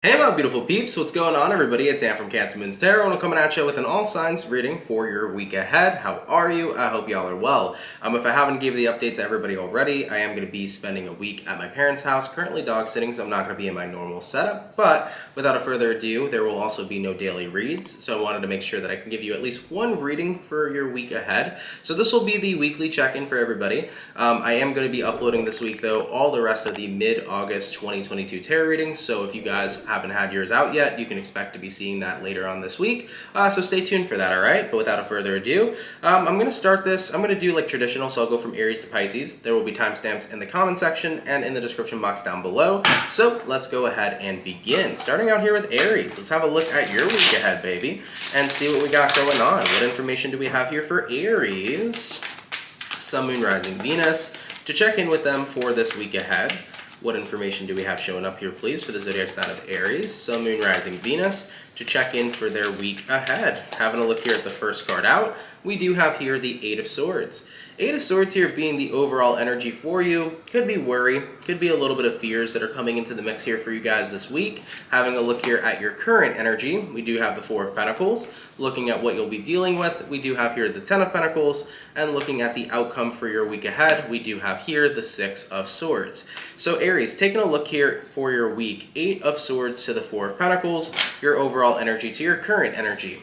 Hey my beautiful peeps, what's going on everybody? It's Sam from CancerMoonsTarot and I'm coming at you with an all signs reading for your week ahead. How are you? I hope y'all are well. If I haven't given the update to everybody already, I am going to be spending a week at my parents' house, currently dog sitting, so I'm not going to be in my normal setup. But without further ado, there will also be no daily reads, so I wanted to make sure that I can give you at least one reading for your week ahead. So this will be the weekly check-in for everybody. I am going to be uploading this week though all the rest of the mid-August 2022 tarot readings, so if you guys haven't had yours out yet, you can expect to be seeing that later on this week. So stay tuned for that, all right? But without further ado, I'm going to start this. I'm going to do like traditional, so I'll go from Aries to Pisces. There will be timestamps in the comment section and in the description box down below. So let's go ahead and begin. Starting out here with Aries. Let's have a look at your week ahead, baby, and see what we got going on. What information do we have here for Aries? Sun, Moon, Rising, Venus. To check in with them for this week ahead, what information do we have showing up here, please, for the zodiac sign of Aries, Sun, Moon, Rising, Venus, to check in for their week ahead? Having a look here at the first card out, we do have here the Eight of Swords. Eight of Swords here being the overall energy for you. Could be worry, could be a little bit of fears that are coming into the mix here for you guys this week. Having a look here at your current energy, we do have the Four of Pentacles. Looking at what you'll be dealing with, we do have here the Ten of Pentacles. And looking at the outcome for your week ahead, we do have here the Six of Swords. So Aries, taking a look here for your week, Eight of Swords to the Four of Pentacles, your overall energy to your current energy.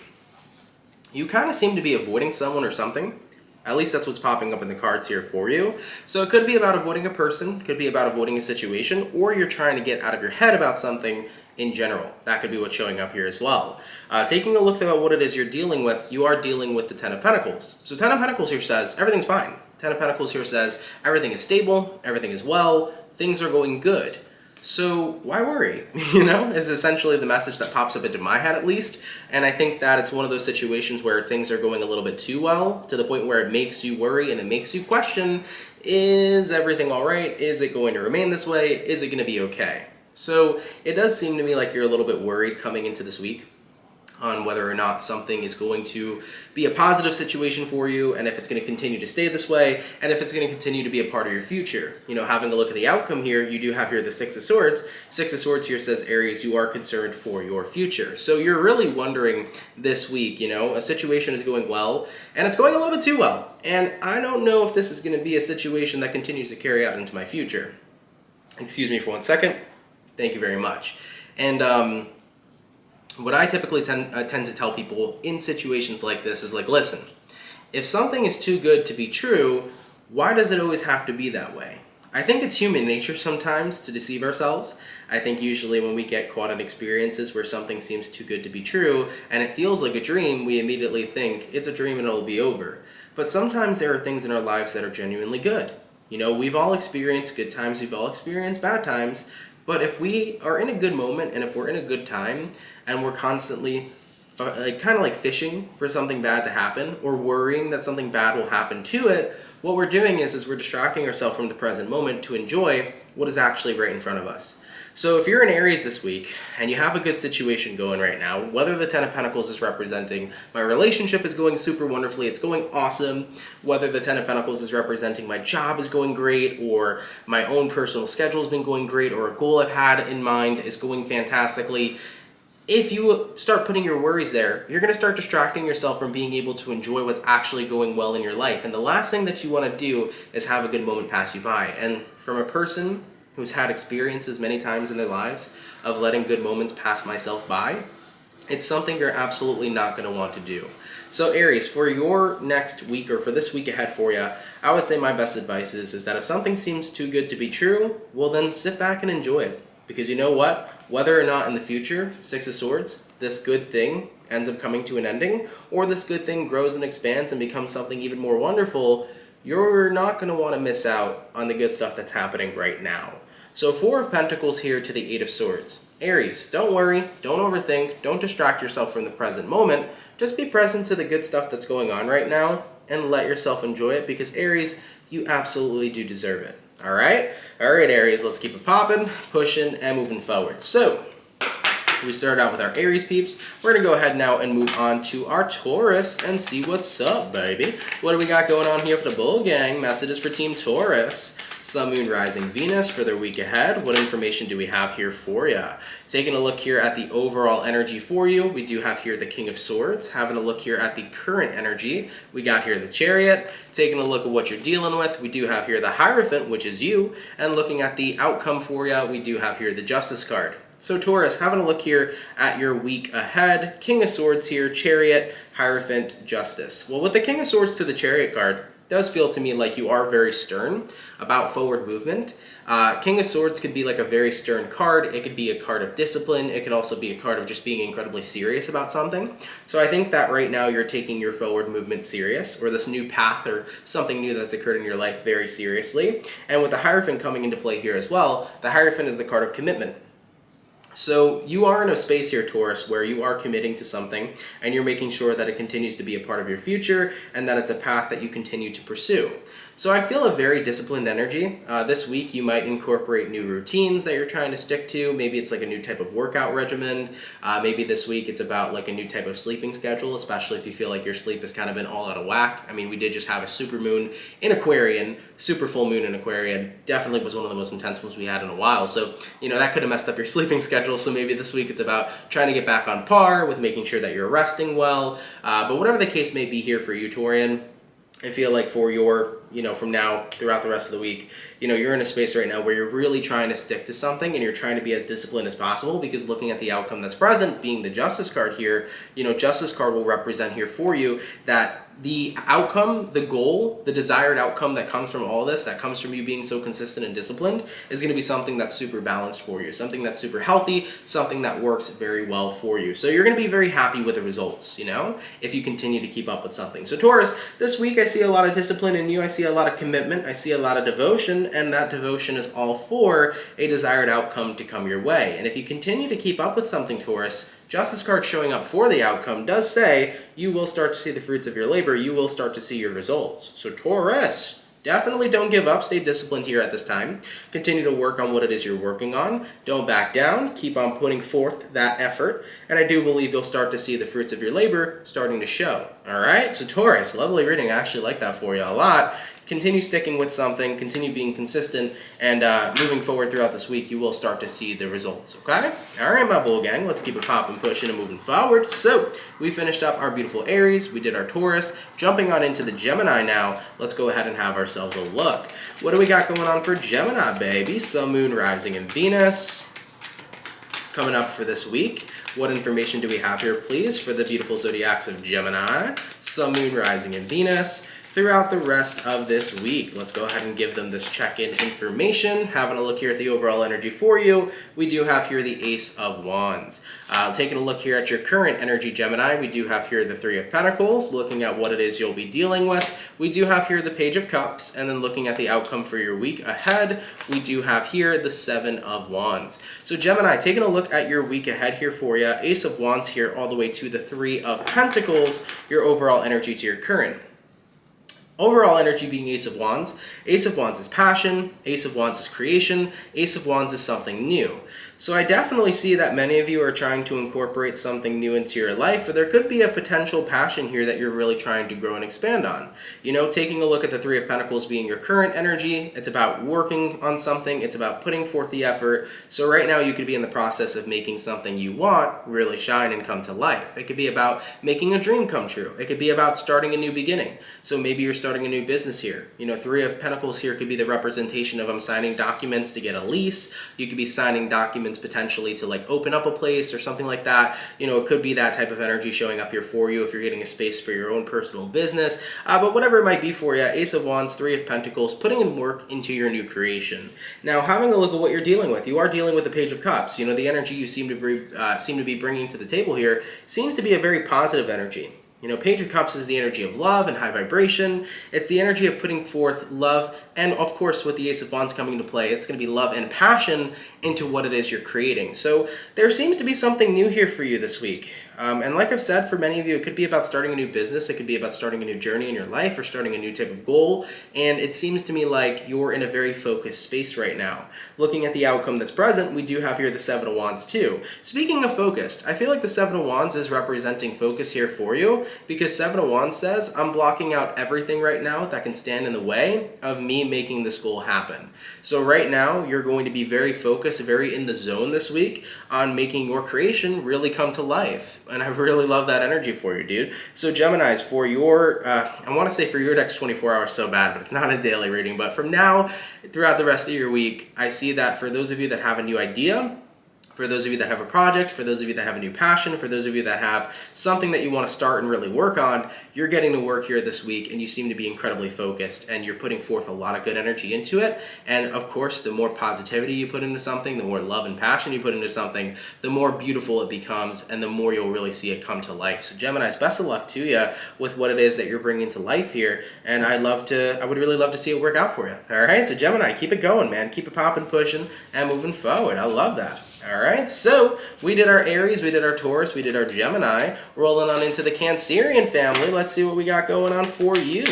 You kind of seem to be avoiding someone or something. At least that's what's popping up in the cards here for you. So it could be about avoiding a person, could be about avoiding a situation, or you're trying to get out of your head about something in general. That could be what's showing up here as well. Taking a look at what it is you're dealing with, you are dealing with the Ten of Pentacles. So Ten of Pentacles here says everything's fine. Ten of Pentacles here says everything is stable, everything is well, things are going good. So why worry? Is essentially the message that pops up into my head at least. And I think that it's one of those situations where things are going a little bit too well to the point where it makes you worry and it makes you question, is everything all right? Is it going to remain this way? Is it going to be okay? So it does seem to me like you're a little bit worried coming into this week on whether or not something is going to be a positive situation for you, and if it's going to continue to stay this way, and if it's going to continue to be a part of your future. Having a look at the outcome here, you do have here the Six of Swords. Six of Swords here says, Aries, you are concerned for your future. So you're really wondering this week, a situation is going well, and it's going a little bit too well. And I don't know if this is going to be a situation that continues to carry out into my future. Excuse me for 1 second. Thank you very much. And what I typically tend to tell people in situations like this is like, listen, if something is too good to be true, why does it always have to be that way? I think it's human nature sometimes to deceive ourselves. I think usually when we get caught in experiences where something seems too good to be true and it feels like a dream, we immediately think it's a dream and it'll be over. But sometimes there are things in our lives that are genuinely good. We've all experienced good times, we've all experienced bad times. But if we are in a good moment and if we're in a good time and we're constantly kind of like fishing for something bad to happen or worrying that something bad will happen to it, what we're doing is we're distracting ourselves from the present moment to enjoy what is actually right in front of us. So if you're in Aries this week and you have a good situation going right now, whether the Ten of Pentacles is representing my relationship is going super wonderfully, it's going awesome, whether the Ten of Pentacles is representing my job is going great, or my own personal schedule has been going great, or a goal I've had in mind is going fantastically, if you start putting your worries there, you're going to start distracting yourself from being able to enjoy what's actually going well in your life. And the last thing that you want to do is have a good moment pass you by. And from a person who's had experiences many times in their lives of letting good moments pass myself by, it's something you're absolutely not going to want to do. So Aries, for your next week or for this week ahead for you, I would say my best advice is that if something seems too good to be true, well then sit back and enjoy it. Because you know what? Whether or not in the future, Six of Swords, this good thing ends up coming to an ending, or this good thing grows and expands and becomes something even more wonderful, you're not going to want to miss out on the good stuff that's happening right now. So Four of Pentacles here to the Eight of Swords. Aries, don't worry, don't overthink, don't distract yourself from the present moment. Just be present to the good stuff that's going on right now and let yourself enjoy it, because Aries, you absolutely do deserve it. All right, Aries, let's keep it popping, pushing, and moving forward. So We started out with our Aries peeps. We're going to go ahead now and move on to our Taurus and see what's up, baby. What do we got going on here for the Bull Gang? Messages for Team Taurus. Sun, Moon, Rising, Venus for their week ahead. What information do we have here for you? Taking a look here at the overall energy for you, we do have here the King of Swords. Having a look here at the current energy, we got here the Chariot. Taking a look at what you're dealing with, we do have here the Hierophant, which is you. And looking at the outcome for you, we do have here the Justice card. So Taurus, having a look here at your week ahead, King of Swords here, Chariot, Hierophant, Justice. Well, with the King of Swords to the Chariot card, does feel to me like you are very stern about forward movement. King of Swords could be like a very stern card. It could be a card of discipline. It could also be a card of just being incredibly serious about something. So I think that right now you're taking your forward movement serious, or this new path or something new that's occurred in your life very seriously. And with the Hierophant coming into play here as well, the Hierophant is the card of commitment. So you are in a space here, Taurus, where you are committing to something and you're making sure that it continues to be a part of your future and that it's a path that you continue to pursue. So I feel a very disciplined energy. This week you might incorporate new routines that you're trying to stick to. Maybe it's like a new type of workout regimen. Maybe this week it's about like a new type of sleeping schedule, especially if you feel like your sleep has kind of been all out of whack. I mean, we did just have a super moon in Aquarian, super full moon in Aquarian. Definitely was one of the most intense ones we had in a while. So, you know, that could have messed up your sleeping schedule. So maybe this week it's about trying to get back on par with making sure that you're resting well. But whatever the case may be here for you, Taurian, I feel like for your, from now throughout the rest of the week, you're in a space right now where you're really trying to stick to something and you're trying to be as disciplined as possible, because looking at the outcome that's present, being the Justice card here, Justice card will represent here for you that the outcome, the goal, the desired outcome that comes from all this, that comes from you being so consistent and disciplined, is going to be something that's super balanced for you, something that's super healthy, something that works very well for you. So you're going to be very happy with the results, if you continue to keep up with something. So Taurus, this week I see a lot of discipline in you. I see a lot of commitment. I see a lot of devotion, and that devotion is all for a desired outcome to come your way. And if you continue to keep up with something, Taurus, Justice card showing up for the outcome does say you will start to see the fruits of your labor. You will start to see your results. So Taurus, definitely don't give up. Stay disciplined here at this time. Continue to work on what it is you're working on. Don't back down. Keep on putting forth that effort. And I do believe you'll start to see the fruits of your labor starting to show. All right? So Taurus, lovely reading. I actually like that for you a lot. Continue sticking with something, continue being consistent, and moving forward throughout this week, you will start to see the results, okay? All right, my bull gang, let's keep it popping, pushing, and moving forward. So, we finished up our beautiful Aries, we did our Taurus, jumping on into the Gemini now, let's go ahead and have ourselves a look. What do we got going on for Gemini, baby? Sun, Moon, Rising, and Venus coming up for this week. What information do we have here, please, for the beautiful zodiacs of Gemini, Sun, Moon, Rising, and Venus throughout the rest of this week? Let's go ahead and give them this check-in information. Having a look here at the overall energy for you, we do have here the Ace of Wands. Taking a look here at your current energy, Gemini, we do have here the Three of Pentacles, looking at what it is you'll be dealing with. We do have here the Page of Cups, and then looking at the outcome for your week ahead, we do have here the Seven of Wands. So Gemini, taking a look at your week ahead here for you, Ace of Wands here all the way to the Three of Pentacles, your overall energy to your current. Overall energy being Ace of Wands. Ace of Wands is passion, Ace of Wands is creation, Ace of Wands is something new. So I definitely see that many of you are trying to incorporate something new into your life, or there could be a potential passion here that you're really trying to grow and expand on. Taking a look at the Three of Pentacles being your current energy, it's about working on something, it's about putting forth the effort. So right now you could be in the process of making something you want really shine and come to life. It could be about making a dream come true. It could be about starting a new beginning. So maybe you're starting a new business here. Three of Pentacles here could be the representation of I'm signing documents to get a lease. You could be signing documents potentially to like open up a place or something like that. It could be that type of energy showing up here for you if you're getting a space for your own personal business. But whatever it might be for you, Ace of Wands, Three of Pentacles, putting in work into your new creation. Now, having a look at what you're dealing with, you are dealing with the Page of Cups. The energy you seem to be bringing to the table here seems to be a very positive energy. Page of Cups is the energy of love and high vibration. It's the energy of putting forth love, And of course, with the Ace of Wands coming into play, it's going to be love and passion into what it is you're creating. So there seems to be something new here for you this week. And like I've said, for many of you, it could be about starting a new business. It could be about starting a new journey in your life or starting a new type of goal. And it seems to me like you're in a very focused space right now. Looking at the outcome that's present, we do have here the Seven of Wands too. Speaking of focused, I feel like the Seven of Wands is representing focus here for you, because Seven of Wands says, I'm blocking out everything right now that can stand in the way of me making this goal happen. So right now, you're going to be very focused, very in the zone this week on making your creation really come to life. And I really love that energy for you, dude. So Geminis, for your, I want to say for your next 24 hours so bad, but it's not a daily reading. But from now, throughout the rest of your week, I see that for those of you that have a new idea, for those of you that have a project, for those of you that have a new passion, for those of you that have something that you want to start and really work on, you're getting to work here this week and you seem to be incredibly focused and you're putting forth a lot of good energy into it. And of course, the more positivity you put into something, the more love and passion you put into something, the more beautiful it becomes and the more you'll really see it come to life. So Geminis, best of luck to you with what it is that you're bringing to life here. And I would really love to see it work out for you. All right, so Gemini, keep it going, man. Keep it popping, pushing, and moving forward. I love that. All right, so we did our Aries, we did our Taurus, we did our Gemini, rolling on into the Cancerian family. Let's see what we got going on for you.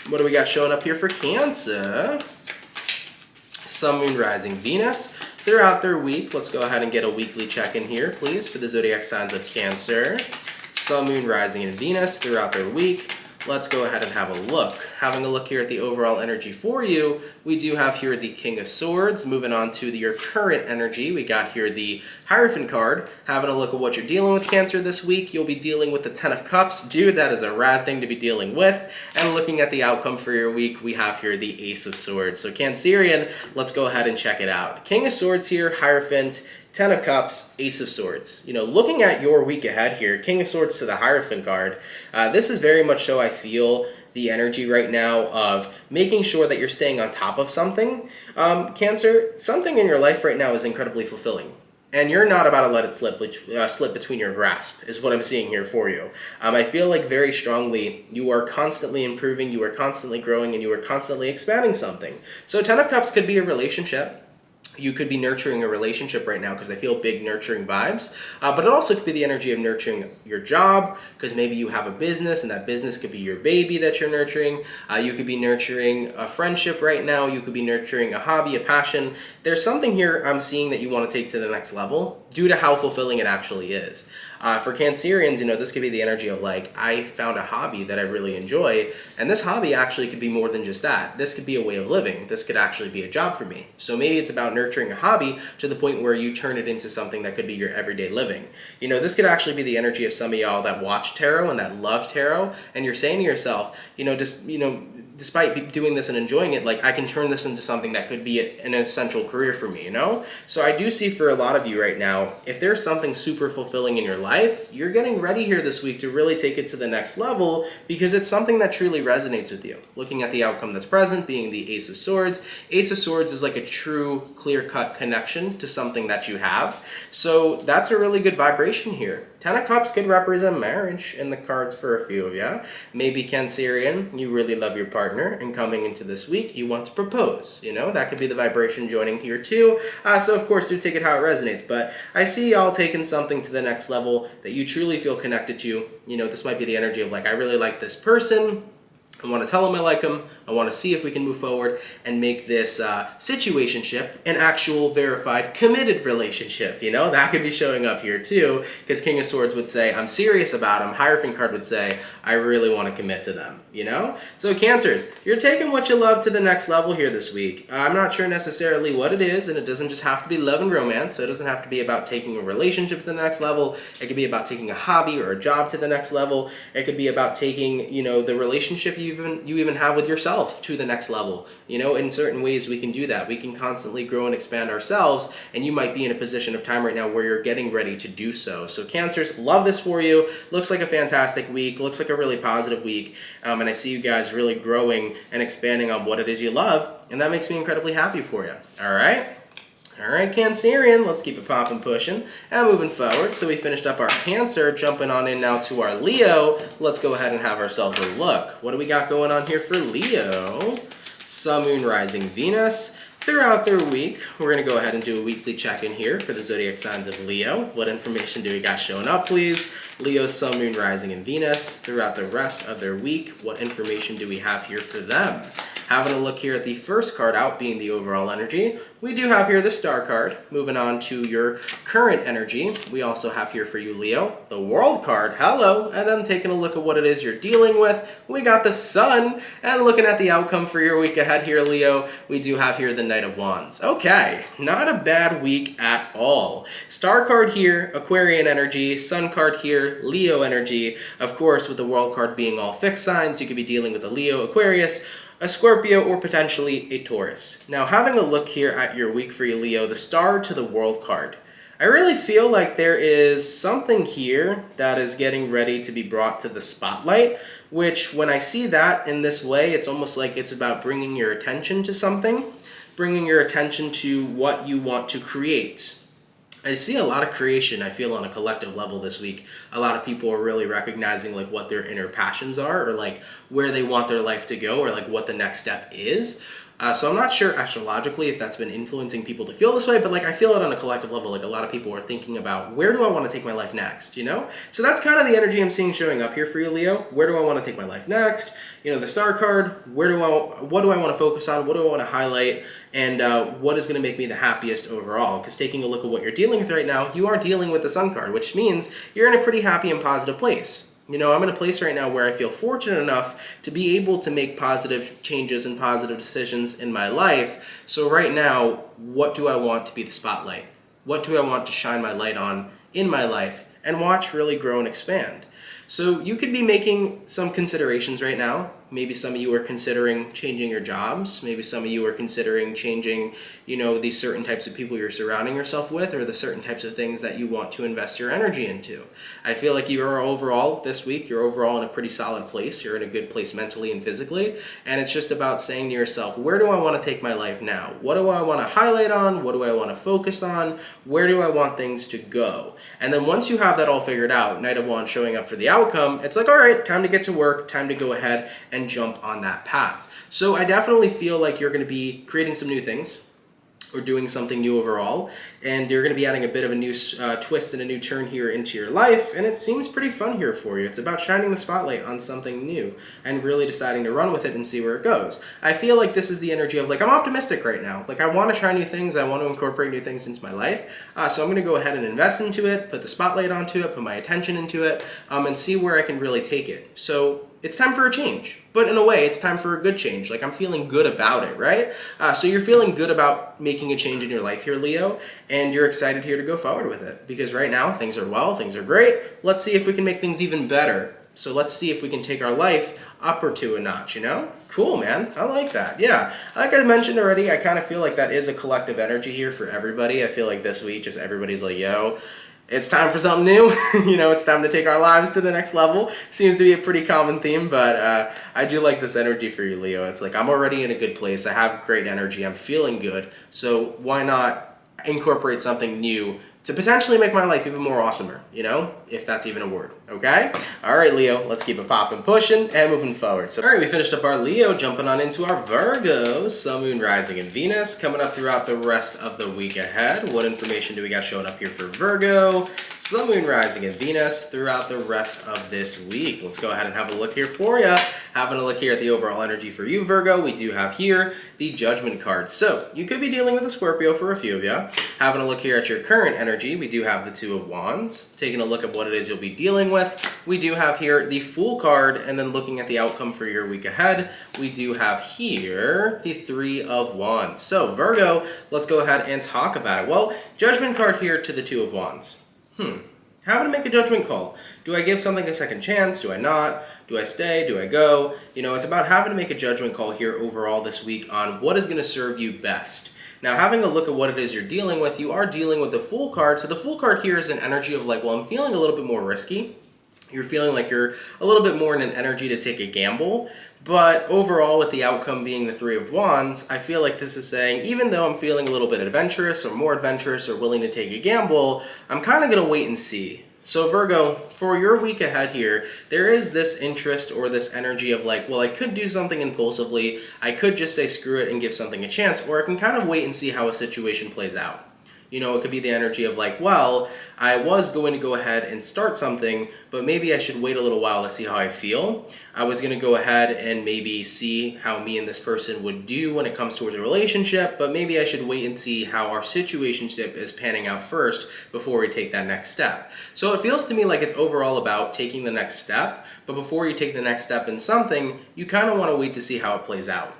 What do we got showing up here for Cancer? Sun, Moon, Rising, Venus. Throughout their week, let's go ahead and get a weekly check-in here, please, for the zodiac signs of Cancer. Sun, Moon, Rising, and Venus throughout their week. Let's go ahead and have a look. Having a look here at the overall energy for you, we do have here the King of Swords. Moving on to your current energy, we got here the Hierophant card. Having a look at what you're dealing with, Cancer, this week, you'll be dealing with the Ten of Cups. Dude, that is a rad thing to be dealing with. And looking at the outcome for your week, we have here the Ace of Swords. So Cancerian, let's go ahead and check it out. King of Swords here, Hierophant, Ten of Cups, Ace of Swords. You know, looking at your week ahead here, King of Swords to the Hierophant card, this is very much so I feel the energy right now of making sure that you're staying on top of something. Cancer, something in your life right now is incredibly fulfilling. And you're not about to let it slip between your grasp, is what I'm seeing here for you. I feel like very strongly you are constantly improving, you are constantly growing, and you are constantly expanding something. So Ten of Cups could be a relationship. You could be nurturing a relationship right now because I feel big nurturing vibes. But it also could be the energy of nurturing your job because maybe you have a business and that business could be your baby that you're nurturing. You could be nurturing a friendship right now. You could be nurturing a hobby, a passion. There's something here I'm seeing that you want to take to the next level due to how fulfilling it actually is. For Cancerians, you know, this could be the energy of like, I found a hobby that I really enjoy, and this hobby actually could be more than just that. This could be a way of living. This could actually be a job for me. So maybe it's about nurturing a hobby to the point where you turn it into something that could be your everyday living. You know, this could actually be the energy of some of y'all that watch tarot and that love tarot, and you're saying to yourself, despite doing this and enjoying it, like I can turn this into something that could be an essential career for me, you know? So I do see for a lot of you right now, if there's something super fulfilling in your life, you're getting ready here this week to really take it to the next level because it's something that truly resonates with you. Looking at the outcome that's present, being the Ace of Swords. Ace of Swords is like a true clear-cut connection to something that you have. So that's a really good vibration here. Ten of Cups could represent marriage in the cards for a few of you. Maybe Cancerian, you really love your partner, and coming into this week, you want to propose. You know, that could be the vibration joining here too. So of course, do take it how it resonates. But I see y'all taking something to the next level that you truly feel connected to. You know, this might be the energy of like, I really like this person. I want to tell them I like them. I want to see if we can move forward and make this situationship an actual verified committed relationship. You know, that could be showing up here too, because King of Swords would say, I'm serious about them. Hierophant card would say, I really want to commit to them, you know? So Cancers, you're taking what you love to the next level here this week. I'm not sure necessarily what it is, and it doesn't just have to be love and romance, so it doesn't have to be about taking a relationship to the next level. It could be about taking a hobby or a job to the next level. It could be about taking, you know, the relationship you even have with yourself to the next level. You know, in certain ways we can do that. We can constantly grow and expand ourselves, and you might be in a position of time right now where you're getting ready to do so. So Cancers, love this for you. Looks like a fantastic week. Looks like a really positive week. And I see you guys really growing and expanding on what it is you love, and that makes me incredibly happy for you. All right? All right, Cancerian, let's keep it popping, pushing, and moving forward. So we finished up our Cancer, jumping on in now to our Leo. Let's go ahead and have ourselves a look. What do we got going on here for Leo? Sun, Moon, Rising, Venus. Throughout their week, we're going to go ahead and do a weekly check-in here for the zodiac signs of Leo. What information do we got showing up, please? Leo, Sun, Moon, Rising, and Venus. Throughout the rest of their week, what information do we have here for them? Having a look here at the first card out, being the overall energy, we do have here the star card. Moving on to your current energy, we also have here for you, Leo, the world card, hello, and then taking a look at what it is you're dealing with, we got the sun, and looking at the outcome for your week ahead here, Leo, we do have here the Knight of Wands. Okay, not a bad week at all. Star card here, Aquarian energy, sun card here, Leo energy. Of course, with the world card being all fixed signs, you could be dealing with a Leo, Aquarius, a Scorpio, or potentially a Taurus. Now, having a look here at your week for you, Leo, the star to the world card. I really feel like there is something here that is getting ready to be brought to the spotlight, which when I see that in this way, it's almost like it's about bringing your attention to something, bringing your attention to what you want to create. I see a lot of creation, I feel, on a collective level this week. A lot of people are really recognizing like what their inner passions are, or like where they want their life to go, or like what the next step is. So I'm not sure astrologically if that's been influencing people to feel this way, but like I feel it on a collective level. Like a lot of people are thinking about, where do I want to take my life next, you know? So that's kind of the energy I'm seeing showing up here for you, Leo. Where do I want to take my life next? You know, the star card, what do I want to focus on? What do I want to highlight? And what is going to make me the happiest overall? Because taking a look at what you're dealing with right now, you are dealing with the sun card, which means you're in a pretty happy and positive place. You know, I'm in a place right now where I feel fortunate enough to be able to make positive changes and positive decisions in my life. So right now, what do I want to be the spotlight? What do I want to shine my light on in my life and watch really grow and expand? So you could be making some considerations right now. Maybe some of you are considering changing your jobs. Maybe some of you are considering changing, you know, these certain types of people you're surrounding yourself with, or the certain types of things that you want to invest your energy into. I feel like you are overall, this week, you're overall in a pretty solid place. You're in a good place mentally and physically. And it's just about saying to yourself, where do I want to take my life now? What do I want to highlight on? What do I want to focus on? Where do I want things to go? And then once you have that all figured out, Knight of Wands showing up for the outcome, it's like, all right, time to get to work, time to go ahead and jump on that path. So I definitely feel like you're going to be creating some new things, or doing something new overall, and you're going to be adding a bit of a new twist and a new turn here into your life, and it seems pretty fun here for you. It's about shining the spotlight on something new and really deciding to run with it and see where it goes. I feel like this is the energy of like, I'm optimistic right now. Like I want to try new things, I want to incorporate new things into my life, so I'm going to go ahead and invest into it, put the spotlight onto it, put my attention into it, and see where I can really take it. So it's time for a change, but in a way, it's time for a good change. Like I'm feeling good about it, right? So you're feeling good about making a change in your life here, Leo, and you're excited here to go forward with it because right now things are well, things are great. Let's see if we can make things even better. So let's see if we can take our life up or to a notch, you know? Cool, man. I like that. Yeah. Like I mentioned already, I kind of feel like that is a collective energy here for everybody. I feel like this week, just everybody's like, yo, it's time for something new. You know, it's time to take our lives to the next level. Seems to be a pretty common theme, but I do like this energy for you, Leo. It's like, I'm already in a good place. I have great energy. I'm feeling good. So why not incorporate something new to potentially make my life even more awesomer, you know, if that's even a word, okay? All right, Leo, let's keep it popping, pushing, and moving forward. So, all right, we finished up our Leo, jumping on into our Virgo, Sun, Moon, Rising, and Venus, coming up throughout the rest of the week ahead. What information do we got showing up here for Virgo, Sun, Moon, Rising, and Venus throughout the rest of this week? Let's go ahead and have a look here for you. Having a look here at the overall energy for you, Virgo, we do have here the Judgment card. So, you could be dealing with a Scorpio for a few of you. Having a look here at your current energy, we do have the Two of Wands. Taking a look at what it is you'll be dealing with, we do have here the Fool card, and then looking at the outcome for your week ahead, we do have here the Three of Wands. So, Virgo, let's go ahead and talk about it. Well, Judgment card here to the Two of Wands. How to make a judgment call. Do I give something a second chance? Do I not? Do I stay? Do I go? You know, it's about having to make a judgment call here overall this week on what is going to serve you best. Now, having a look at what it is you're dealing with, you are dealing with the Fool card. So the Fool card here is an energy of like, well, I'm feeling a little bit more risky. You're feeling like you're a little bit more in an energy to take a gamble. But overall, with the outcome being the Three of Wands, I feel like this is saying, even though I'm feeling a little bit adventurous or more adventurous or willing to take a gamble, I'm kind of going to wait and see. So Virgo, for your week ahead here, there is this interest or this energy of like, well, I could do something impulsively, I could just say screw it and give something a chance, or I can kind of wait and see how a situation plays out. You know, it could be the energy of like, well, I was going to go ahead and start something, but maybe I should wait a little while to see how I feel. I was going to go ahead and maybe see how me and this person would do when it comes towards a relationship, but maybe I should wait and see how our situationship is panning out first before we take that next step. So it feels to me like it's overall about taking the next step, but before you take the next step in something, you kind of want to wait to see how it plays out.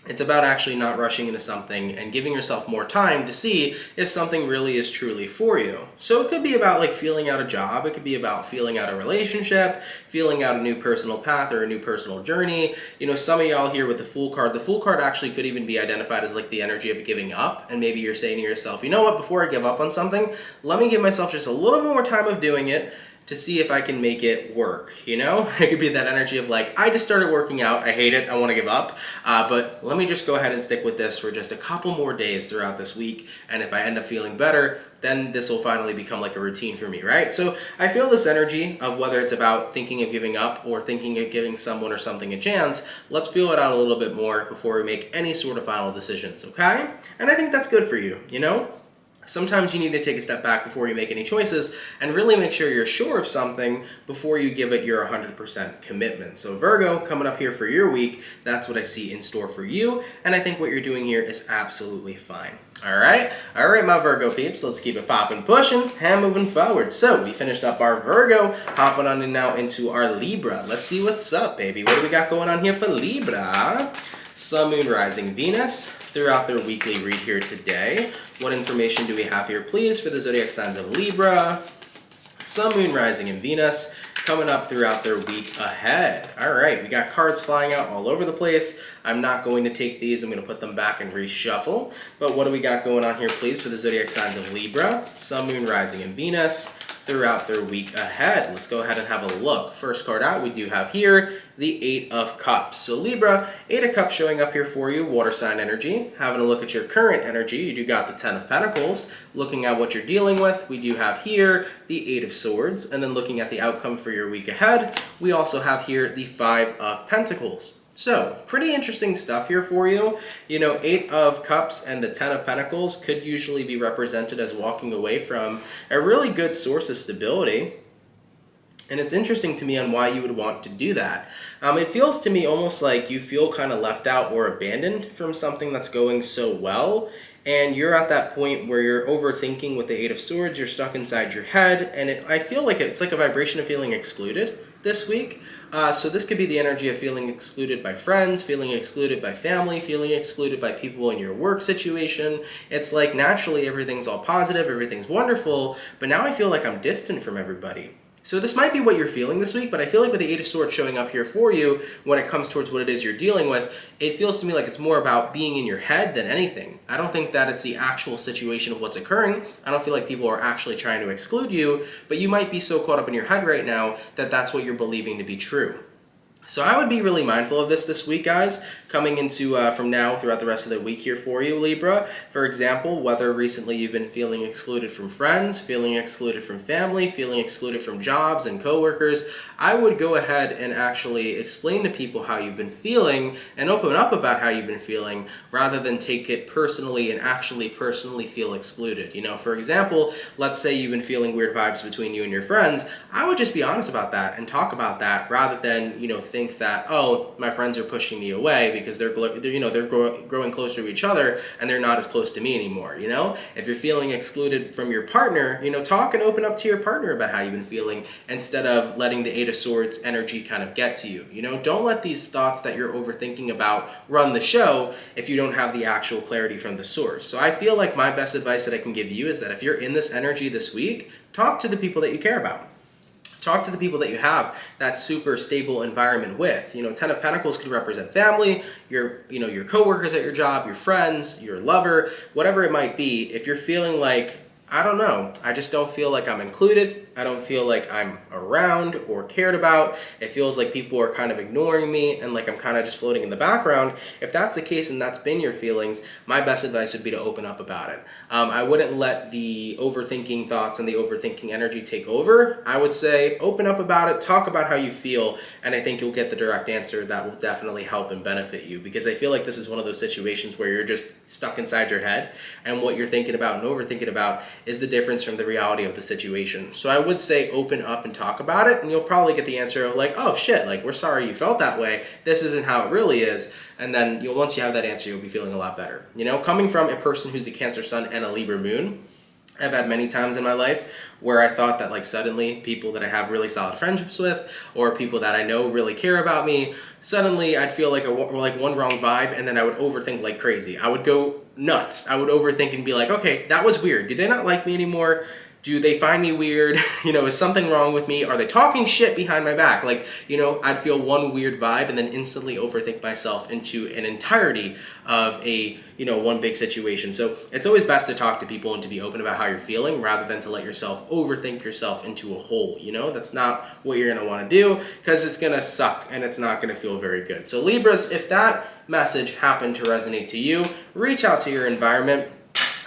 It's about actually not rushing into something and giving yourself more time to see if something really is truly for you. So it could be about like feeling out a job, it could be about feeling out a relationship, feeling out a new personal path or a new personal journey. You know, some of y'all here with the Fool card actually could even be identified as like the energy of giving up. And maybe you're saying to yourself, you know what, before I give up on something, let me give myself just a little bit more time of doing it to see if I can make it work, you know? It could be that energy of like, I just started working out, I hate it, I wanna give up, but let me just go ahead and stick with this for just a couple more days throughout this week, and if I end up feeling better, then this will finally become like a routine for me, right? So I feel this energy of whether it's about thinking of giving up or thinking of giving someone or something a chance, let's feel it out a little bit more before we make any sort of final decisions, okay? And I think that's good for you, you know? Sometimes you need to take a step back before you make any choices and really make sure you're sure of something before you give it your 100% commitment. So Virgo, coming up here for your week, that's what I see in store for you. And I think what you're doing here is absolutely fine. All right, my Virgo peeps, let's keep it popping, pushing, and moving forward. So we finished up our Virgo, hopping on in now into our Libra. Let's see what's up, baby. What do we got going on here for Libra? Sun, Moon, Rising, Venus throughout their weekly read here today. What information do we have here, please, for the zodiac signs of Libra, Sun, Moon, Rising, and Venus coming up throughout their week ahead? All right, we got cards flying out all over the place. I'm not going to take these. I'm going to put them back and reshuffle. But what do we got going on here, please, for the zodiac signs of Libra, Sun, Moon, Rising, and Venus throughout their week ahead? Let's go ahead and have a look. First card out, we do have here the Eight of Cups. So Libra, Eight of Cups showing up here for you, water sign energy. Having a look at your current energy, you do got the Ten of Pentacles. Looking at what you're dealing with, we do have here the Eight of Swords. And then looking at the outcome for your week ahead, we also have here the Five of Pentacles. So, pretty interesting stuff here for you. You know, Eight of Cups and the Ten of Pentacles could usually be represented as walking away from a really good source of stability. And it's interesting to me on why you would want to do that. It feels to me almost like you feel kind of left out or abandoned from something that's going so well. And you're at that point where you're overthinking with the Eight of Swords, you're stuck inside your head, and I feel like it's like a vibration of feeling excluded this week. So this could be the energy of feeling excluded by friends, feeling excluded by family, feeling excluded by people in your work situation. It's like naturally everything's all positive, everything's wonderful, but now I feel like I'm distant from everybody. So this might be what you're feeling this week, but I feel like with the Eight of Swords showing up here for you, when it comes towards what it is you're dealing with, it feels to me like it's more about being in your head than anything. I don't think that it's the actual situation of what's occurring. I don't feel like people are actually trying to exclude you, but you might be so caught up in your head right now that that's what you're believing to be true. So I would be really mindful of this week, guys, coming into from now throughout the rest of the week here for you, Libra. For example, whether recently you've been feeling excluded from friends, feeling excluded from family, feeling excluded from jobs and coworkers, I would go ahead and actually explain to people how you've been feeling and open up about how you've been feeling rather than take it personally and actually personally feel excluded. You know, for example, let's say you've been feeling weird vibes between you and your friends. I would just be honest about that and talk about that rather than, you know, think that, oh, my friends are pushing me away because they're growing closer to each other and they're not as close to me anymore. You know, if you're feeling excluded from your partner, you know, talk and open up to your partner about how you've been feeling instead of letting the Eight of Swords energy kind of get to you. You know, don't let these thoughts that you're overthinking about run the show if you don't have the actual clarity from the source. So I feel like my best advice that I can give you is that if you're in this energy this week, talk to the people that you care about. Talk to the people that you have that super stable environment with. You know, Ten of Pentacles could represent family, your coworkers at your job, your friends, your lover, whatever it might be. If you're feeling like I don't know. I just don't feel like I'm included. I don't feel like I'm around or cared about. It feels like people are kind of ignoring me and like I'm kind of just floating in the background. If that's the case and that's been your feelings, my best advice would be to open up about it. I wouldn't let the overthinking thoughts and the overthinking energy take over. I would say open up about it, talk about how you feel, and I think you'll get the direct answer that will definitely help and benefit you, because I feel like this is one of those situations where you're just stuck inside your head and what you're thinking about and overthinking about is the difference from the reality of the situation. So I would say open up and talk about it, and you'll probably get the answer of like, oh shit, like we're sorry you felt that way. This isn't how it really is. And then once you have that answer, you'll be feeling a lot better. You know, coming from a person who's a Cancer Sun and a Libra Moon, I've had many times in my life where I thought that like suddenly people that I have really solid friendships with or people that I know really care about me, suddenly I'd feel like one wrong vibe, and then I would overthink like crazy. I would go nuts. I would overthink and be like, okay, that was weird. Do they not like me anymore? Do they find me weird? You know, is something wrong with me? Are they talking shit behind my back? Like, you know, I'd feel one weird vibe and then instantly overthink myself into an entirety of a, you know, one big situation. So it's always best to talk to people and to be open about how you're feeling rather than to let yourself overthink yourself into a hole. You know, that's not what you're going to want to do, because it's going to suck and it's not going to feel very good. So Libras, if that message happened to resonate to you, reach out to your environment.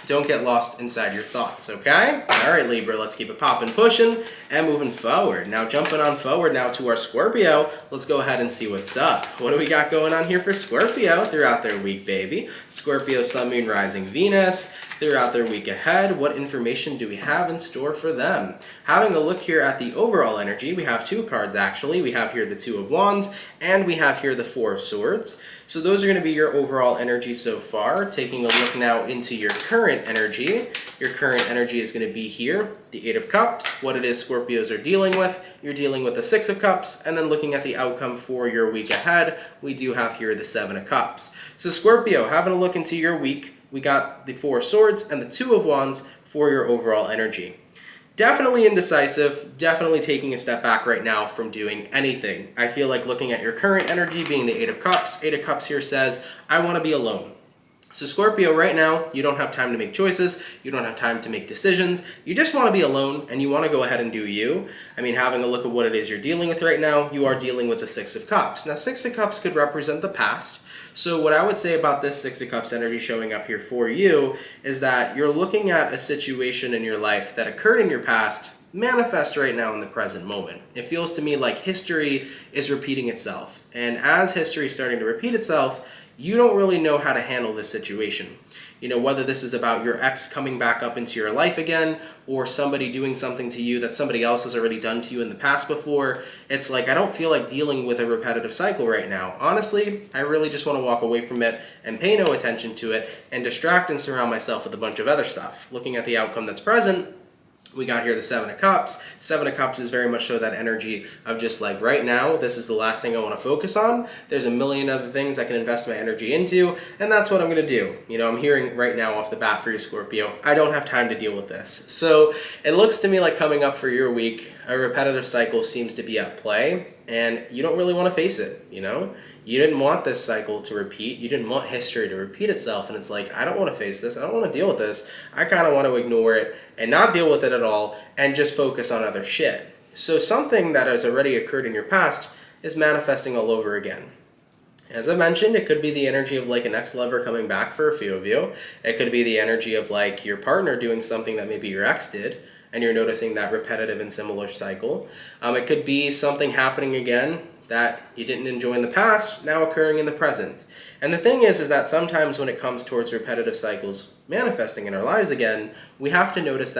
Don't get lost inside your thoughts, okay? All right, Libra, let's keep it popping, pushing, and moving forward. Now, jumping on forward now to our Scorpio, let's go ahead and see what's up. What do we got going on here for Scorpio throughout their week, baby? Scorpio, Sun, Moon, Rising, Venus. Throughout their week ahead, what information do we have in store for them? Having a look here at the overall energy, we have two cards actually. We have here the Two of Wands, and we have here the Four of Swords. So those are going to be your overall energy so far. Taking a look now into your current energy. Your current energy is going to be here, the Eight of Cups, what it is Scorpios are dealing with. You're dealing with the Six of Cups, and then looking at the outcome for your week ahead, we do have here the Seven of Cups. So Scorpio, having a look into your week, we got the Four of Swords and the Two of Wands for your overall energy. Definitely indecisive, definitely taking a step back right now from doing anything. I feel like looking at your current energy being the Eight of Cups here says, I want to be alone. So Scorpio, right now, you don't have time to make choices, you don't have time to make decisions, you just want to be alone and you want to go ahead and do you. I mean, having a look at what it is you're dealing with right now, you are dealing with the Six of Cups. Now, Six of Cups could represent the past. So what I would say about this Six of Cups energy showing up here for you is that you're looking at a situation in your life that occurred in your past, manifest right now in the present moment. It feels to me like history is repeating itself. And as history is starting to repeat itself, you don't really know how to handle this situation. You know, whether this is about your ex coming back up into your life again, or somebody doing something to you that somebody else has already done to you in the past before. It's like, I don't feel like dealing with a repetitive cycle right now. Honestly, I really just want to walk away from it and pay no attention to it and distract and surround myself with a bunch of other stuff. Looking at the outcome that's present, we got here the Seven of Cups. Seven of Cups is very much so that energy of just like, right now, this is the last thing I want to focus on. There's a million other things I can invest my energy into, and that's what I'm going to do. You know, I'm hearing right now off the bat for you, Scorpio, I don't have time to deal with this. So it looks to me like coming up for your week, a repetitive cycle seems to be at play, and you don't really want to face it, you know? You didn't want this cycle to repeat. You didn't want history to repeat itself. And it's like, I don't want to face this. I don't want to deal with this. I kind of want to ignore it and not deal with it at all and just focus on other shit. So something that has already occurred in your past is manifesting all over again. As I mentioned, it could be the energy of like an ex-lover coming back for a few of you. It could be the energy of like your partner doing something that maybe your ex did, and you're noticing that repetitive and similar cycle. It could be something happening again that you didn't enjoy in the past, now occurring in the present. And the thing is that sometimes when it comes towards repetitive cycles manifesting in our lives again, we have to notice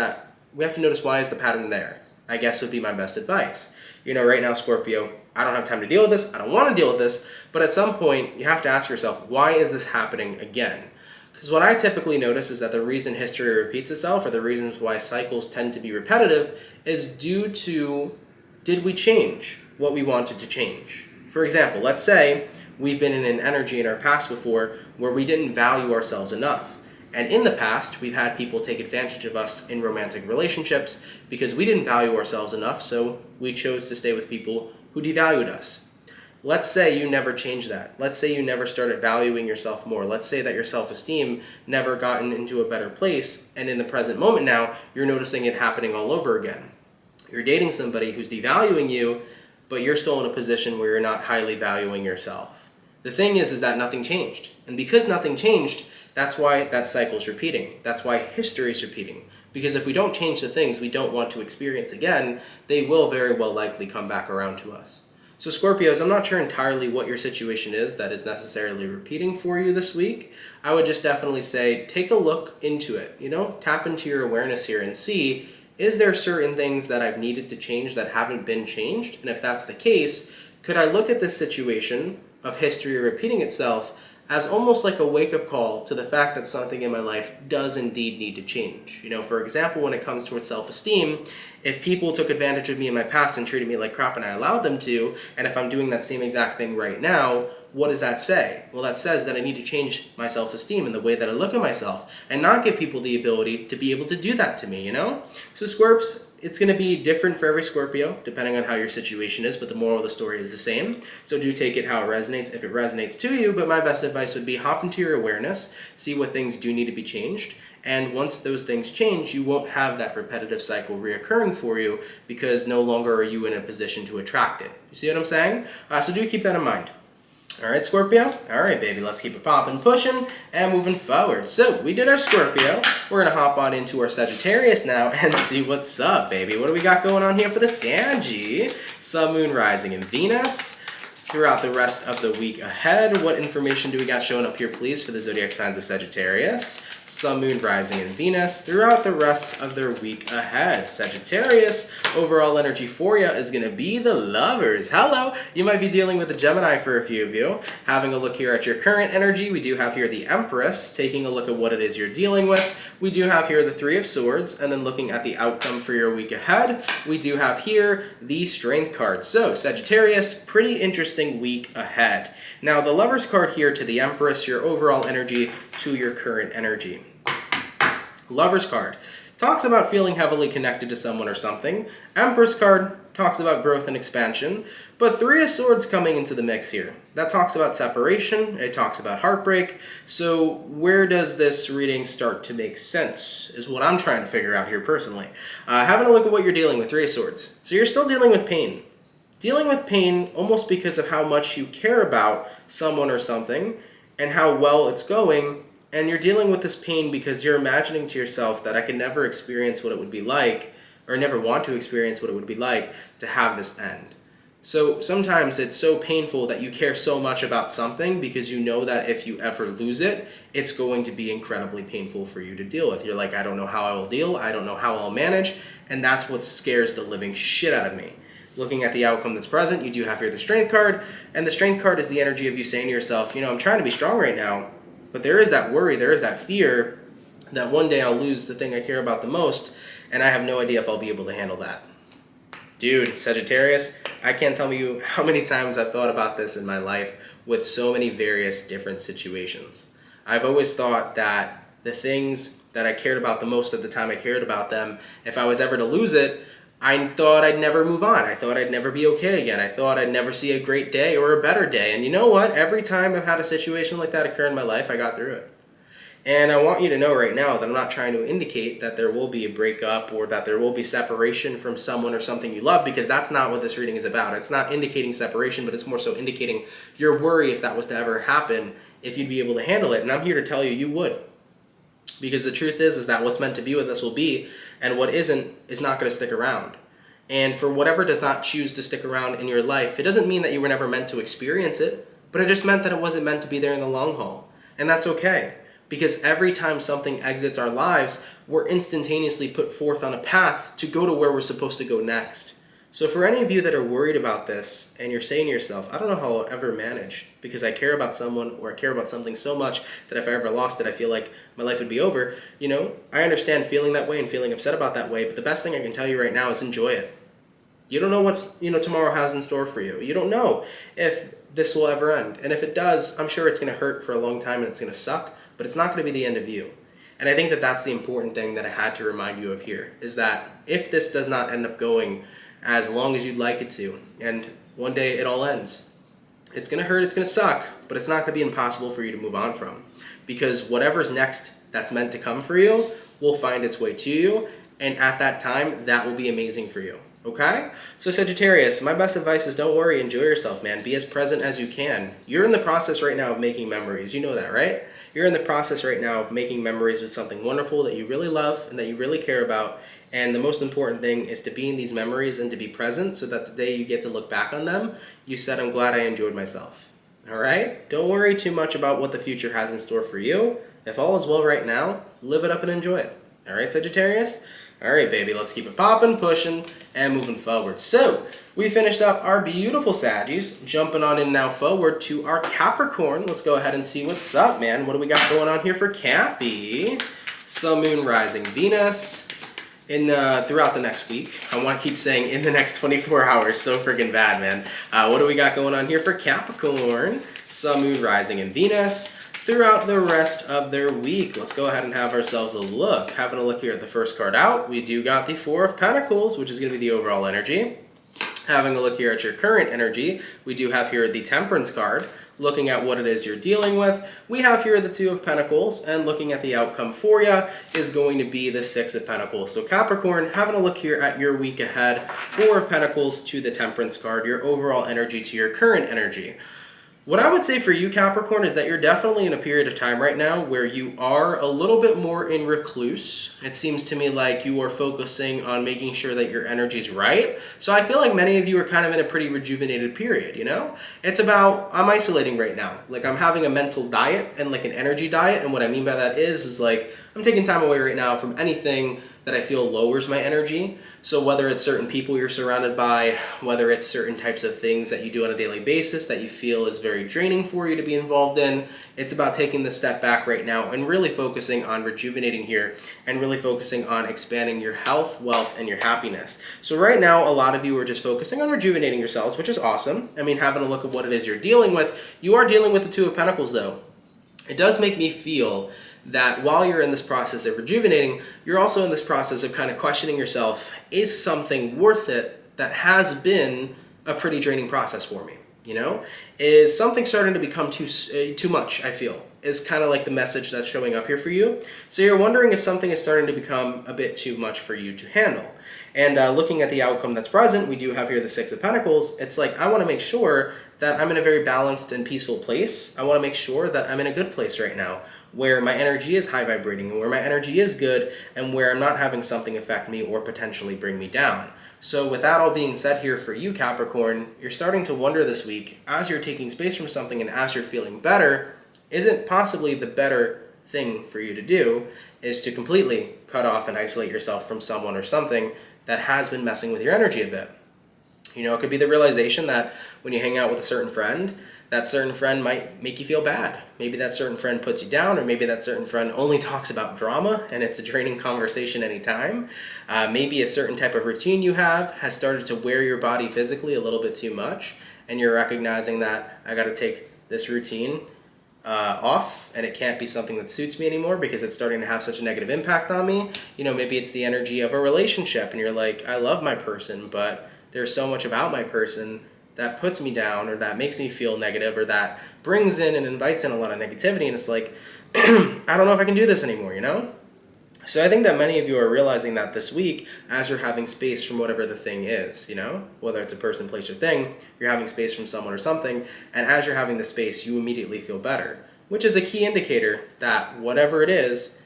why is the pattern there, I guess would be my best advice. You know, right now, Scorpio, I don't have time to deal with this, I don't want to deal with this, but at some point you have to ask yourself, why is this happening again? Because what I typically notice is that the reason history repeats itself, or the reasons why cycles tend to be repetitive, is due to, did we change what we wanted to change? For example, let's say we've been in an energy in our past before where we didn't value ourselves enough. And in the past, we've had people take advantage of us in romantic relationships because we didn't value ourselves enough, so we chose to stay with people who devalued us. Let's say you never changed that. Let's say you never started valuing yourself more. Let's say that your self-esteem never gotten into a better place, and in the present moment now, you're noticing it happening all over again. You're dating somebody who's devaluing you, but you're still in a position where you're not highly valuing yourself. The thing is that nothing changed. And because nothing changed, that's why that cycle's repeating. That's why history's repeating. Because if we don't change the things we don't want to experience again, they will very well likely come back around to us. So Scorpios, I'm not sure entirely what your situation is that is necessarily repeating for you this week. I would just definitely say, take a look into it, tap into your awareness here and see, is there certain things that I've needed to change that haven't been changed? And if that's the case, could I look at this situation of history repeating itself as almost like a wake-up call to the fact that something in my life does indeed need to change? For example, when it comes towards self-esteem, if people took advantage of me in my past and treated me like crap and I allowed them to, and if I'm doing that same exact thing right now, what does that say? Well, that says that I need to change my self-esteem and the way that I look at myself and not give people the ability to be able to do that to me, So Scorps, it's going to be different for every Scorpio, depending on how your situation is, but the moral of the story is the same. So do take it how it resonates, if it resonates to you, but my best advice would be hop into your awareness, see what things do need to be changed, and once those things change, you won't have that repetitive cycle reoccurring for you because no longer are you in a position to attract it. You see what I'm saying? So do keep that in mind. All right, Scorpio? All right, baby, let's keep it popping, pushing, and moving forward. So we did our Scorpio. We're going to hop on into our Sagittarius now and see what's up, baby. What do we got going on here for the Saggy? Sun, Moon, Rising, and Venus. Throughout the rest of the week ahead, what information do we got showing up here, please, for the zodiac signs of Sagittarius, Sun, Moon, Rising, and Venus throughout the rest of their week ahead? Sagittarius, overall energy for you is going to be the Lovers. Hello! You might be dealing with a Gemini for a few of you. Having a look here at your current energy, we do have here the Empress, taking a look at what it is you're dealing with. We do have here the Three of Swords, and then looking at the outcome for your week ahead, we do have here the Strength card. So, Sagittarius, pretty interesting week ahead. Now, the Lovers card here to the Empress, your overall energy to your current energy. Lovers card talks about feeling heavily connected to someone or something. Empress card talks about growth and expansion. But Three of Swords coming into the mix here. That talks about separation. It talks about heartbreak. So where does this reading start to make sense is what I'm trying to figure out here personally. Having a look at what you're dealing with, Three of Swords. So you're still dealing with pain. Dealing with pain almost because of how much you care about someone or something and how well it's going. And you're dealing with this pain because you're imagining to yourself that I can never experience what it would be like, or never want to experience what it would be like to have this end. So sometimes it's so painful that you care so much about something because you know that if you ever lose it, it's going to be incredibly painful for you to deal with. You're like, I don't know how I will deal, I don't know how I'll manage, and that's what scares the living shit out of me. Looking at the outcome that's present, you do have here the Strength card, and the Strength card is the energy of you saying to yourself, I'm trying to be strong right now, but there is that worry, there is that fear that one day I'll lose the thing I care about the most, and I have no idea if I'll be able to handle that. Dude, Sagittarius, I can't tell you how many times I've thought about this in my life with so many various different situations. I've always thought that the things that I cared about the most at the time I cared about them, if I was ever to lose it, I thought I'd never move on. I thought I'd never be okay again. I thought I'd never see a great day or a better day. And you know what? Every time I've had a situation like that occur in my life, I got through it. And I want you to know right now that I'm not trying to indicate that there will be a breakup or that there will be separation from someone or something you love, because that's not what this reading is about. It's not indicating separation, but it's more so indicating your worry if that was to ever happen, if you'd be able to handle it. And I'm here to tell you, you would. Because the truth is that what's meant to be with us will be, and what isn't is not going to stick around. And for whatever does not choose to stick around in your life, it doesn't mean that you were never meant to experience it, but it just meant that it wasn't meant to be there in the long haul. And that's okay. Because every time something exits our lives, we're instantaneously put forth on a path to go to where we're supposed to go next. So for any of you that are worried about this, and you're saying to yourself, I don't know how I'll ever manage, because I care about someone or I care about something so much that if I ever lost it, I feel like my life would be over. I understand feeling that way and feeling upset about that way, but the best thing I can tell you right now is enjoy it. You don't know what's tomorrow has in store for you. You don't know if this will ever end. And if it does, I'm sure it's going to hurt for a long time and it's going to suck, but it's not going to be the end of you. And I think that that's the important thing that I had to remind you of here, is that if this does not end up going as long as you'd like it to, and one day it all ends, It's going to hurt, it's going to suck, but it's not going to be impossible for you to move on from. Because whatever's next that's meant to come for you will find its way to you. And at that time, that will be amazing for you. Okay? So Sagittarius, my best advice is don't worry, enjoy yourself, man. Be as present as you can. You're in the process right now of making memories. You know that, right? You're in the process right now of making memories with something wonderful that you really love and that you really care about. And the most important thing is to be in these memories and to be present so that the day you get to look back on them, you said, I'm glad I enjoyed myself. All right? Don't worry too much about what the future has in store for you. If all is well right now, live it up and enjoy it. All right, Sagittarius? All right, baby, let's keep it popping, pushing, and moving forward. So, we finished up our beautiful Saggies, jumping on in now forward to our Capricorn. Let's go ahead and see what's up, man. What do we got going on here for Cappy? Sun, Moon, Rising, Venus. Throughout the next week. I want to keep saying in the next 24 hours. So friggin' bad, man. What do we got going on here for Capricorn? Sun, Moon, Rising, and Venus throughout the rest of their week. Let's go ahead and have ourselves a look. Having a look here at the first card out, we do got the Four of Pentacles, which is going to be the overall energy. Having a look here at your current energy, we do have here the Temperance card. Looking at what it is you're dealing with, we have here the Two of Pentacles, and looking at the outcome for you is going to be the Six of Pentacles. So Capricorn, having a look here at your week ahead, Four of Pentacles to the Temperance card, your overall energy to your current energy. What I would say for you, Capricorn, is that you're definitely in a period of time right now where you are a little bit more in recluse. It seems to me like you are focusing on making sure that your energy's right. So I feel like many of you are kind of in a pretty rejuvenated period, you know? It's about, I'm isolating right now. Like I'm having a mental diet and like an energy diet. And what I mean by that is like, I'm taking time away right now from anything that I feel lowers my energy. So whether it's certain people you're surrounded by, whether it's certain types of things that you do on a daily basis that you feel is very draining for you to be involved in, it's about taking the step back right now and really focusing on rejuvenating here and really focusing on expanding your health, wealth, and your happiness. So right now, a lot of you are just focusing on rejuvenating yourselves, which is awesome. I mean, having a look at what it is you're dealing with. You are dealing with the Two of Pentacles though. It does make me feel that while you're in this process of rejuvenating, you're also in this process of kind of questioning yourself, is something worth it that has been a pretty draining process for me? You know, is something starting to become too much, I feel, is kind of like the message that's showing up here for you. So you're wondering if something is starting to become a bit too much for you to handle. And looking at the outcome that's present, we do have here the Six of Pentacles. It's like, I want to make sure that I'm in a very balanced and peaceful place. I want to make sure that I'm in a good place right now, where my energy is high vibrating and where my energy is good and where I'm not having something affect me or potentially bring me down. So with that all being said here for you, Capricorn, you're starting to wonder this week, as you're taking space from something and as you're feeling better, isn't possibly the better thing for you to do is to completely cut off and isolate yourself from someone or something that has been messing with your energy a bit. You know, it could be the realization that when you hang out with a certain friend, that certain friend might make you feel bad. Maybe that certain friend puts you down, or maybe that certain friend only talks about drama and it's a draining conversation anytime. Maybe a certain type of routine you have has started to wear your body physically a little bit too much, and you're recognizing that I got to take this routine off, and it can't be something that suits me anymore because it's starting to have such a negative impact on me. You know, maybe it's the energy of a relationship, and you're like, I love my person, but there's so much about my person that puts me down or that makes me feel negative or that brings in and invites in a lot of negativity, and it's like, I don't know if I can do this anymore, you know? So I think that many of you are realizing that this week as you're having space from whatever the thing is, you know? Whether it's a person, place, or thing, you're having space from someone or something, and as you're having the space, you immediately feel better, which is a key indicator that whatever it is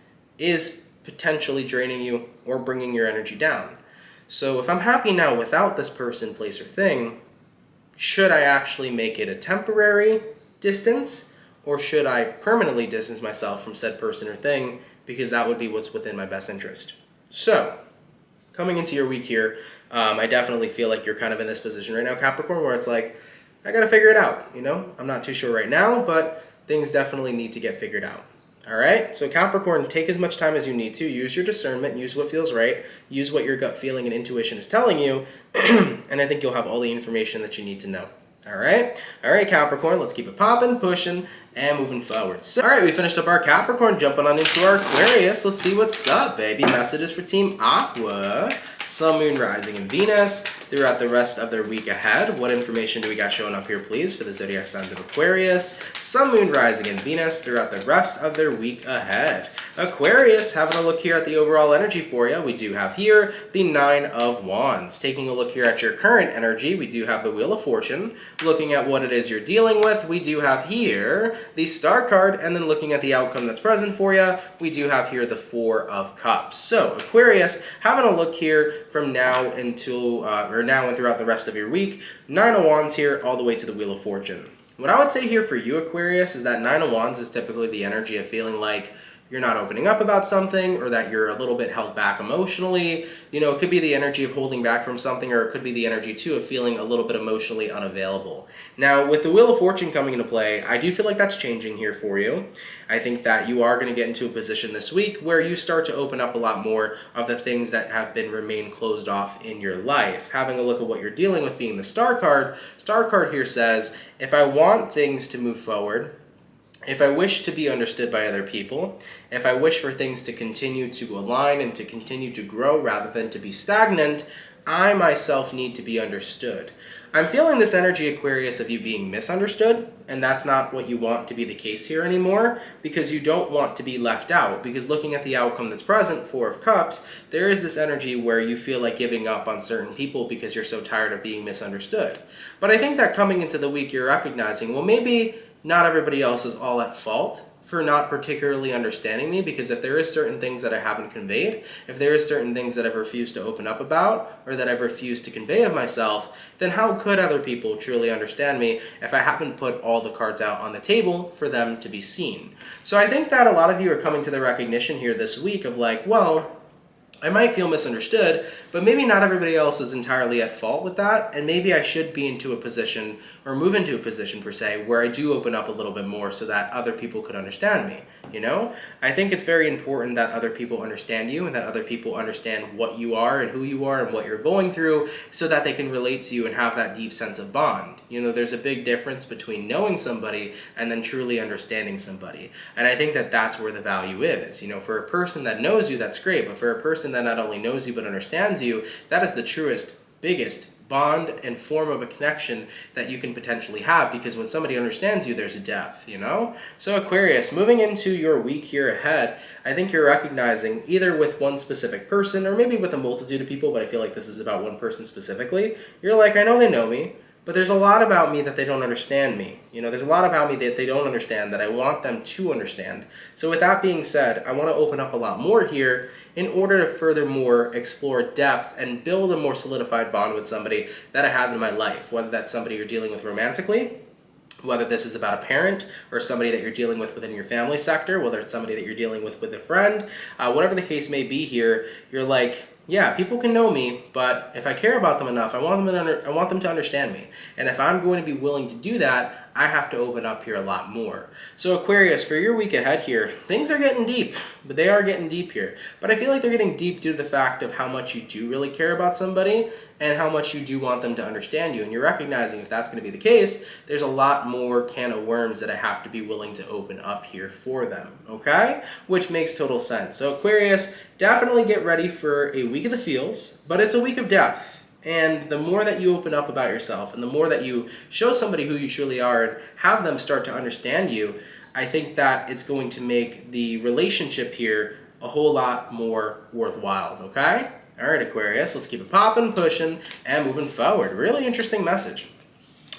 potentially draining you or bringing your energy down. So if I'm happy now without this person, place, or thing, should I actually make it a temporary distance, or should I permanently distance myself from said person or thing, because that would be what's within my best interest? So, coming into your week here, I definitely feel like you're kind of in this position right now, Capricorn, where it's like, I gotta figure it out, you know? I'm not too sure right now, but things definitely need to get figured out. All right, so Capricorn, take as much time as you need to. Use your discernment, use what feels right, use what your gut feeling and intuition is telling you, and I think you'll have all the information that you need to know. All right, Capricorn, let's keep it popping, pushing, and moving forward. So, all right, we finished up our Capricorn, jumping on into our Aquarius. Let's see what's up, baby. Messages for Team Aqua. Sun, Moon, Rising, and Venus throughout the rest of their week ahead. What information do we got showing up here, please, for the zodiac signs of Aquarius, Sun, Moon, Rising, and Venus throughout the rest of their week ahead? Aquarius, having a look here at the overall energy for you, we do have here the Nine of Wands. Taking a look here at your current energy, we do have the Wheel of Fortune. Looking at what it is you're dealing with, we do have here the Star card, and then looking at the outcome that's present for you, we do have here the Four of Cups. So Aquarius, having a look here from now until, now and throughout the rest of your week, Nine of Wands here all the way to the Wheel of Fortune. What I would say here for you, Aquarius, is that Nine of Wands is typically the energy of feeling like you're not opening up about something, or that you're a little bit held back emotionally. You know, it could be the energy of holding back from something, or it could be the energy too of feeling a little bit emotionally unavailable. Now, with the Wheel of Fortune coming into play, I do feel like that's changing here for you. I think that you are going to get into a position this week where you start to open up a lot more of the things that have been remained closed off in your life. Having a look at what you're dealing with being the Star card here says, if I want things to move forward, if I wish to be understood by other people, if I wish for things to continue to align and to continue to grow rather than to be stagnant, I myself need to be understood. I'm feeling this energy, Aquarius, of you being misunderstood, and that's not what you want to be the case here anymore, because you don't want to be left out. Because looking at the outcome that's present, Four of Cups, there is this energy where you feel like giving up on certain people because you're so tired of being misunderstood. But I think that coming into the week, you're recognizing, well, maybe not everybody else is all at fault for not particularly understanding me, because if there is certain things that I haven't conveyed, if there is certain things that I've refused to open up about, or that I've refused to convey of myself, then how could other people truly understand me if I haven't put all the cards out on the table for them to be seen? So I think that a lot of you are coming to the recognition here this week of like, well, I might feel misunderstood, but maybe not everybody else is entirely at fault with that, and maybe I should be into a position, or move into a position per se, where I do open up a little bit more so that other people could understand me, you know? I think it's very important that other people understand you, and that other people understand what you are and who you are and what you're going through, so that they can relate to you and have that deep sense of bond. You know, there's a big difference between knowing somebody and then truly understanding somebody, and I think that that's where the value is. You know, for a person that knows you, that's great, but for a person that not only knows you but understands you, that is the truest, biggest bond and form of a connection that you can potentially have, because when somebody understands you, there's a depth, you know? So Aquarius, moving into your week here ahead, I think you're recognizing either with one specific person or maybe with a multitude of people, but I feel like this is about one person specifically. You're like, I know they know me, but there's a lot about me that they don't understand me. You know, there's a lot about me that they don't understand that I want them to understand. So with that being said, I want to open up a lot more here in order to furthermore explore depth and build a more solidified bond with somebody that I have in my life, whether that's somebody you're dealing with romantically, whether this is about a parent or somebody that you're dealing with within your family sector, whether it's somebody that you're dealing with a friend, whatever the case may be here, you're like, yeah, people can know me, but if I care about them enough, I want them to understand me. And if I'm going to be willing to do that, I have to open up here a lot more. So Aquarius, for your week ahead here, things are getting deep, but they are getting deep here. But I feel like they're getting deep due to the fact of how much you do really care about somebody and how much you do want them to understand you. And you're recognizing if that's going to be the case, there's a lot more can of worms that I have to be willing to open up here for them, okay? Which makes total sense. So Aquarius, definitely get ready for a week of the feels, but it's a week of depth. And the more that you open up about yourself and the more that you show somebody who you truly are and have them start to understand you, I think that it's going to make the relationship here a whole lot more worthwhile, okay? All right, Aquarius, let's keep it popping, pushing, and moving forward. Really interesting message.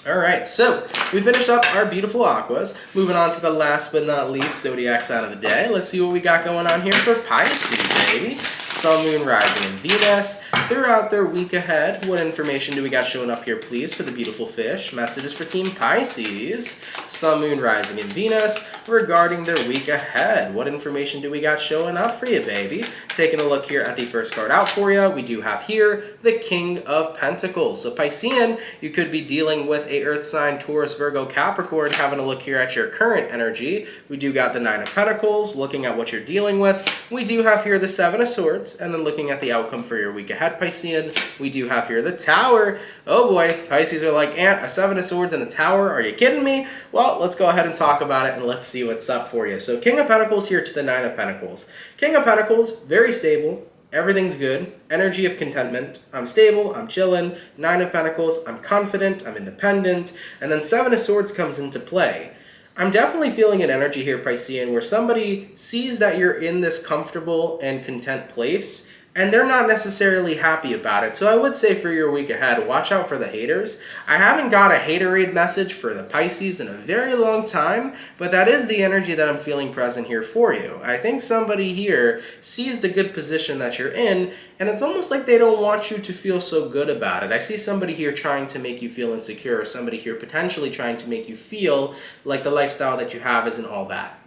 All right, so we finished up our beautiful aquas. Moving on to the last but not least zodiac sign of the day. Let's see what we got going on here for Pisces, baby. Sun, Moon, Rising, and Venus. Throughout their week ahead, what information do we got showing up here, please, for the beautiful fish? Messages for Team Pisces. Sun, Moon, Rising, and Venus regarding their week ahead. What information do we got showing up for you, baby? Taking a look here at the first card out for you, we do have here the King of Pentacles. So Piscean, you could be dealing with a Earth sign, Taurus, Virgo, Capricorn. Having a look here at your current energy, we do got the Nine of Pentacles. Looking at what you're dealing with, we do have here the Seven of Swords. And then looking at the outcome for your week ahead, Piscean, we do have here the Tower. Oh boy, Pisces are like, a Seven of Swords and a Tower? Are you kidding me? Well, let's go ahead and talk about it and let's see what's up for you. So King of Pentacles here to the Nine of Pentacles. King of Pentacles, very stable, everything's good, energy of contentment, I'm stable, I'm chilling, Nine of Pentacles, I'm confident, I'm independent, and then Seven of Swords comes into play. I'm definitely feeling an energy here, Piscean, where somebody sees that you're in this comfortable and content place, and they're not necessarily happy about it. So I would say for your week ahead, watch out for the haters. I haven't got a haterade message for the Pisces in a very long time, but that is the energy that I'm feeling present here for you. I think somebody here sees the good position that you're in, and it's almost like they don't want you to feel so good about it. I see somebody here trying to make you feel insecure, or somebody here potentially trying to make you feel like the lifestyle that you have isn't all that,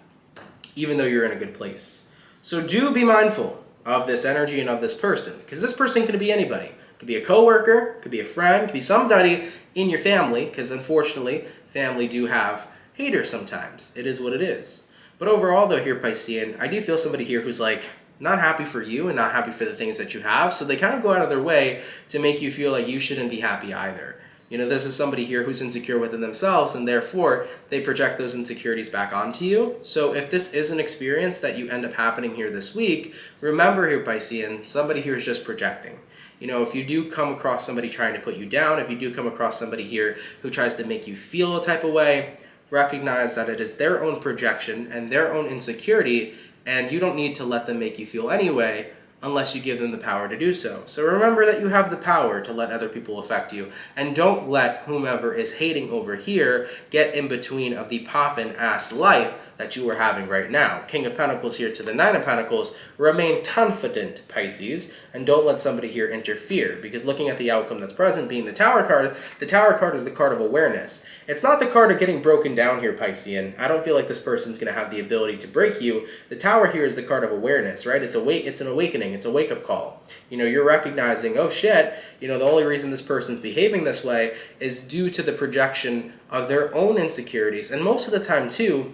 even though you're in a good place. So do be mindful of this energy and of this person, because this person could be anybody. It could be a coworker, could be a friend, could be somebody in your family, because unfortunately, family do have haters sometimes. It is what it is. But overall though here, Piscean, I do feel somebody here who's like not happy for you and not happy for the things that you have, so they kind of go out of their way to make you feel like you shouldn't be happy either. You know, this is somebody here who's insecure within themselves, and therefore they project those insecurities back onto you. So if this is an experience that you end up happening here this week, remember here, Piscean, somebody here is just projecting. You know, if you do come across somebody trying to put you down, if you do come across somebody here who tries to make you feel a type of way, recognize that it is their own projection and their own insecurity, and you don't need to let them make you feel anyway, unless you give them the power to do so. So remember that you have the power to let other people affect you, and don't let whomever is hating over here get in between of the poppin' ass life that you are having right now. King of Pentacles here to the Nine of Pentacles. Remain confident, Pisces, and don't let somebody here interfere, because looking at the outcome that's present, being the Tower card is the card of awareness. It's not the card of getting broken down here, Piscean. I don't feel like this person's going to have the ability to break you. The Tower here is the card of awareness, right? It's an awakening. It's a wake-up call. You know, you're recognizing, oh shit, you know, the only reason this person's behaving this way is due to the projection of their own insecurities. And most of the time, too,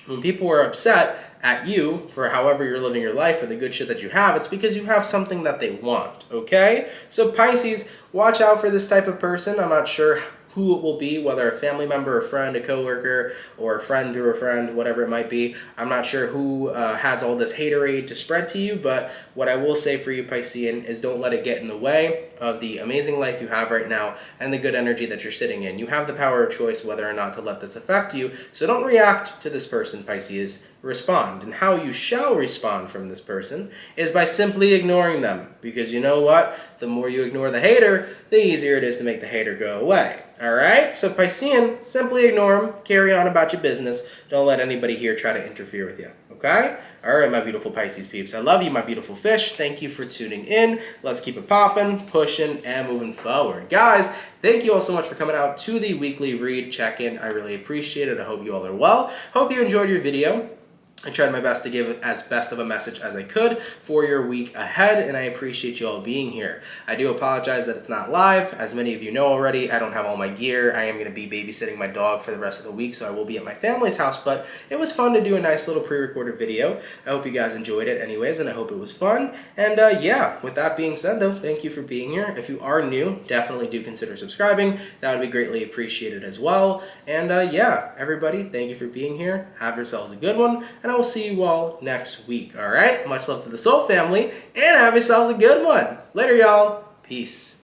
when people are upset at you for however you're living your life or the good shit that you have, it's because you have something that they want, okay? So Pisces, watch out for this type of person. I'm not sure who it will be, whether a family member, a friend, a coworker, or a friend through a friend, whatever it might be. I'm not sure who has all this haterade to spread to you, but what I will say for you, Piscean, is don't let it get in the way of the amazing life you have right now and the good energy that you're sitting in. You have the power of choice whether or not to let this affect you, so don't react to this person, Pisces. Respond. And how you shall respond from this person is by simply ignoring them, because you know what? The more you ignore the hater, the easier it is to make the hater go away. Alright? So Piscean, simply ignore them, carry on about your business, don't let anybody here try to interfere with you. Okay? Alright, my beautiful Pisces peeps. I love you, my beautiful fish. Thank you for tuning in. Let's keep it popping, pushing, and moving forward. Guys, thank you all so much for coming out to the weekly read check-in. I really appreciate it. I hope you all are well. Hope you enjoyed your video. I tried my best to give as best of a message as I could for your week ahead, and I appreciate you all being here. I do apologize that it's not live. As many of you know already, I don't have all my gear. I am going to be babysitting my dog for the rest of the week, so I will be at my family's house, but it was fun to do a nice little pre-recorded video. I hope you guys enjoyed it anyways, and I hope it was fun. And yeah, with that being said though, thank you for being here. If you are new, definitely do consider subscribing. That would be greatly appreciated as well. And yeah, everybody, thank you for being here. Have yourselves a good one, and I will see you all next week. All right? Much love to the Soul family, and have yourselves a good one. Later, y'all. Peace.